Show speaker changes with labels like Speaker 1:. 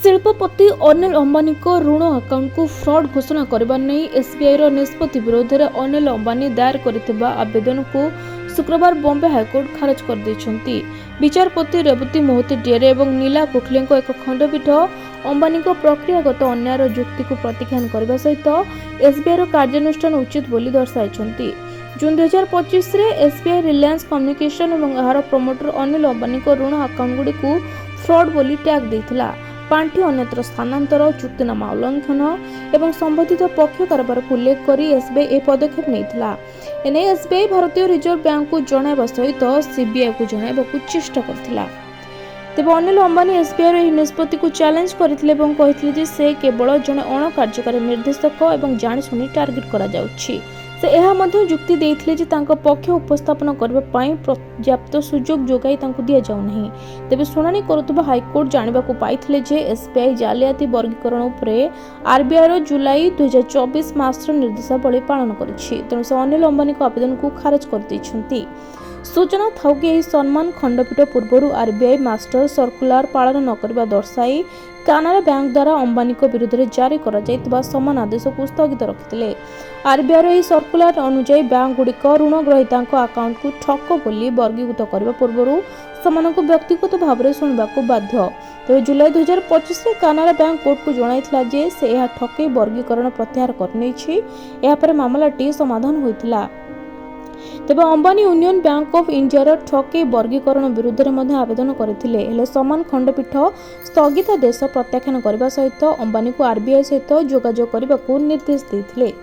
Speaker 1: शिल्पपति अनिल अंबानी ऋण आकाउंट को फ्रॉड घोषणा करने नहीं एसबीआई निष्पत्ति विरोध में अनिल अंबानी दायर करथिबा आवेदन को शुक्रवार बॉम्बे हाईकोर्ट खारज कर देछंती। विचारपति रेवती मोहती डेरे और नीला गोखले एक खंडपीठ अंबानी प्रक्रियागत अन्यायर जुक्ति को प्रतिख्यान करने सहित एसबीआई कार्यानुष्ठान उचित बोली दर्शाई। जून 2025 रे एसबीआई रिलायंस कम्युनिकेशन और यार प्रमोटर अनिल अंबानी ऋण आकाउंट गुड़ी को फ्रॉड बोली टैग देथिला। पांठी अन्यत्र स्थानांतर चुक्तिनामा उल्लंघन एवं संबंधित पक्ष कारबार को उल्लेख कर एसबीआई ए पदक्षेप नहीं। एने एसबीआई भारतीय रिजर्व बैंक को जणाइबा सहित सीबीआई को जणाइबाकू चेष्टा करथिला। तेबे अनिल अंबानी एसबीआई निष्पत्ति को चैलेंज करथिले एवं कहिथिले जे से केवल जने अण कार्यकारी निर्देशक एवं जानिशुनी टार्गेट करा जाउछि। से यह मध्य जुक्ति देथिले जे तांको पक्ष उपस्थापन करबा पई पर्याप्त सुजोग जोगाई तांको दिया जाउ नहीं। तेबे सुनानी करुतबा हाईकोर्ट जानिबाकू पाइथिले जे एसबीआई जालियाती वर्गीकरण उपरे आरबीआई रो जुलाई 2024 मासर निर्देशावली पालन करिछि। तेणु से अनिल अंबानी को आवेदन को खारज कर दैछंती। सूचना थाउ कि सम्मान खंडपीठ पूर्व आरबीआई मास्टर सर्कुलर पालन न करबा दर्शाई कानारा बैंक द्वारा अंबानी विरुद्ध में जारी कर समान आदेश को स्थगित रखिते। आरबीआई सर्कुलर अनुसार बैंक गुड़िक ऋण ग्रहीता आकाउंट को ठक बोली वर्गीकृत करने पूर्व सेमानंकु व्यक्तिगत भाव में शुणा बाध्य। तेज जुलाई 2025 में कानारा बैंक कोर्ट को जणाइथिला जे से यह ठकई वर्गीकरण प्रत्याहार कर मामलाटी समाधान होइथिला। तेबे अंबानी यूनियन बैंक ऑफ इंडिया ठकई वर्गीकरण विरुद्ध में आवेदन करथिले। समान खंडपीठ स्थगितादेश प्रत्याख्यान करने सहित अंबानी को आरबीआई सहित जोगाजोग करने को निर्देश देथिले।